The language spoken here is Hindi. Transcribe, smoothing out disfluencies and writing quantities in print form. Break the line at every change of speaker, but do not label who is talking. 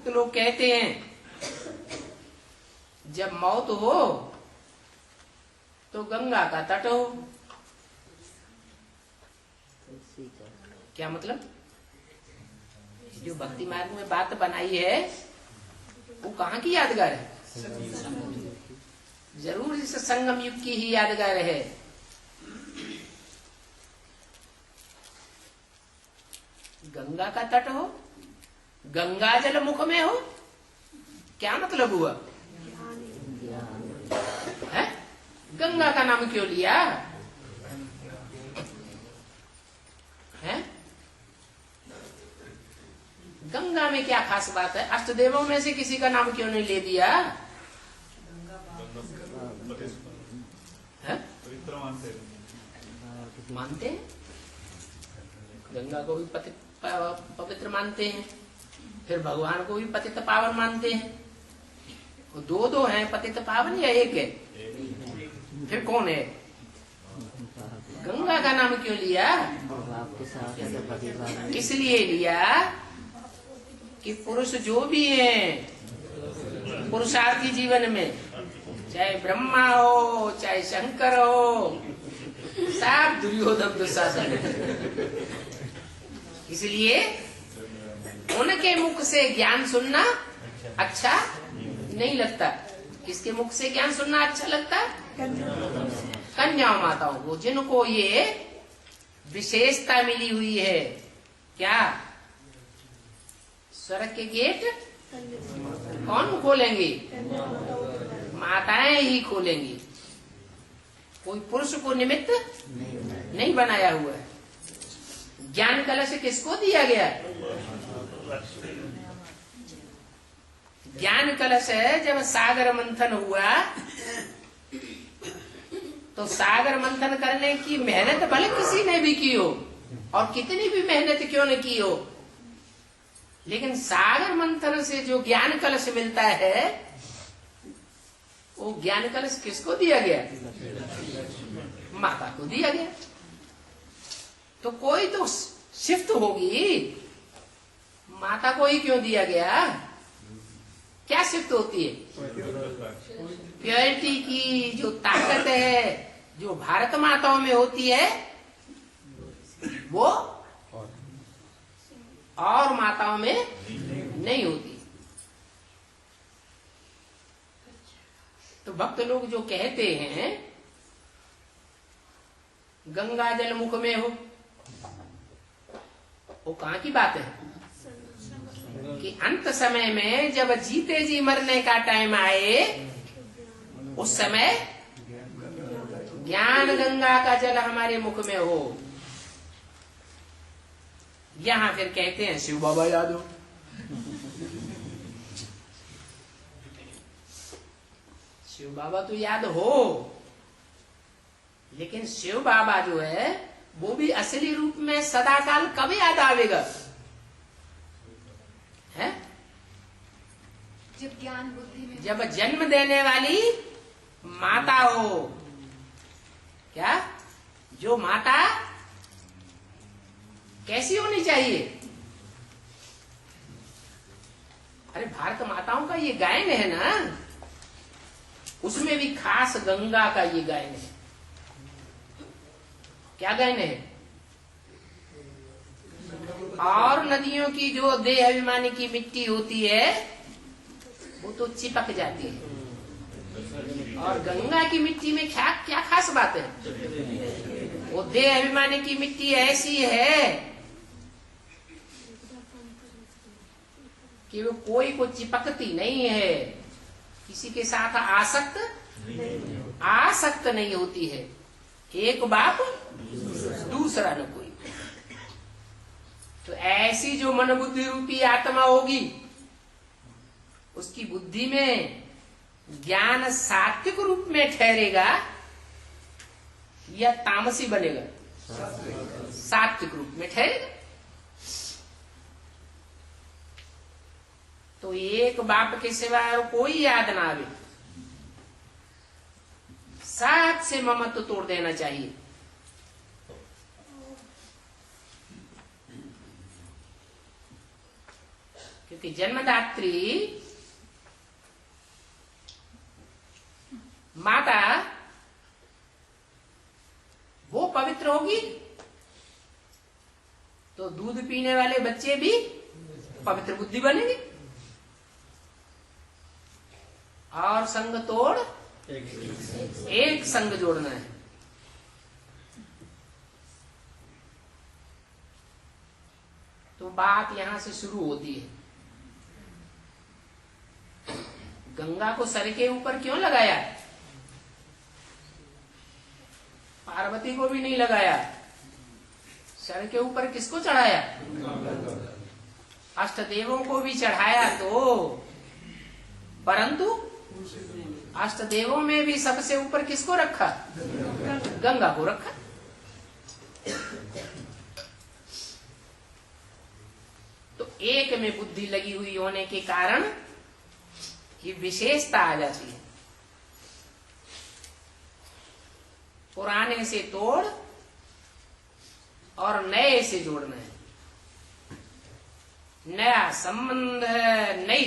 मुक्त लोग कहते हैं जब मौत हो तो गंगा का तट हो। क्या मतलब? जो भक्ति मार्ग में बात बनाई है वो कहाँ की यादगार है? जरूर इस संगम युग की ही यादगार है। गंगा का तट हो, गंगा जल मुख में हो, क्या मतलब हुआ? है? गंगा का नाम क्यों लिया है? गंगा में क्या खास बात है? अष्टदेवों में से किसी का नाम क्यों नहीं ले दिया? मानते हैं, गंगा को भी पवित्र मानते हैं, फिर भगवान को भी पतित पावन मानते हैं। दो दो हैं पतित पावन या एक है? फिर कौन है? गंगा का नाम क्यों लिया? इसलिए लिया कि पुरुष जो भी हैं पुरुषार्थी जीवन में, चाहे ब्रह्मा हो चाहे शंकर हो, सब दुर्योधन दुशासन। इसलिए उनके मुख से ज्ञान सुनना अच्छा नहीं लगता। किसके मुख से ज्ञान सुनना अच्छा लगता? कन्याओं माताओं को, जिनको ये विशेषता मिली हुई है। क्या? स्वर्ग के गेट कौन खोलेंगे? माताएं ही खोलेंगी। कोई पुरुष को निमित्त नहीं बनाया हुआ है। ज्ञान कलश किसको दिया गया? ज्ञान कलश है। जब सागर मंथन हुआ तो सागर मंथन करने की मेहनत भले किसी ने भी की हो और कितनी भी मेहनत क्यों न की हो, लेकिन सागर मंथन से जो ज्ञान कलश मिलता है वो ज्ञान कलश किसको दिया गया? माता को दिया गया। तो कोई तो शिफ्ट होगी, माता को ही क्यों दिया गया? क्या शिफ्ट होती है? प्योरिटी की जो ताकत है जो भारत माताओं में होती है वो और माताओं में नहीं होती। तो भक्त लोग जो कहते हैं गंगा जल मुख में हो, वो कहाँ की बात है? कि अंत समय में जब जीते जी मरने का टाइम आए उस समय ज्ञान गंगा का जल हमारे मुख में हो। यहां फिर कहते हैं शिव बाबा याद हो। शिव बाबा तो याद हो, लेकिन शिव बाबा जो है वो भी असली रूप में सदाकाल कब याद आवेगा? है?
जब ज्ञान बुद्धि में,
जब जन्म देने वाली माता हो। क्या? जो माता कैसी होनी चाहिए? अरे भारत माताओं का ये गायन है ना, उसमें भी खास गंगा का ये गायन है। क्या गायन है? और नदियों की जो देह अभिमानी की मिट्टी होती है वो तो चिपक जाती है, और गंगा की मिट्टी में क्या क्या खास बात है? वो देह अभिमानी की मिट्टी ऐसी है कि वो कोई को चिपकती नहीं है, किसी के साथ आसक्त नहीं होती है। एक बाप दूसरा न कोई। तो ऐसी जो मन बुद्धि रूपी आत्मा होगी उसकी बुद्धि में ज्ञान सात्विक रूप में ठहरेगा या तामसी बनेगा? सात्विक रूप में ठहरेगा। तो एक बाप के सिवाय कोई याद ना आवे, साथ से ममत्व तोड़ देना चाहिए। क्योंकि जन्मदात्री माता वो पवित्र होगी तो दूध पीने वाले बच्चे भी पवित्र बुद्धि बनेंगे। और संग तोड़ एक संग जोड़ना है। तो बात यहां से शुरू होती है। गंगा को सर के ऊपर क्यों लगाया? पार्वती को भी नहीं लगाया। सर के ऊपर किसको चढ़ाया? अष्टदेवों को भी चढ़ाया तो, परंतु अष्टदेवों में भी सबसे ऊपर किसको रखा? गंगा को रखा। तो एक में बुद्धि लगी हुई होने के कारण ये विशेषता आ जाती है। पुराने से तोड़ और नए से जोड़ना है। नया संबंध, नई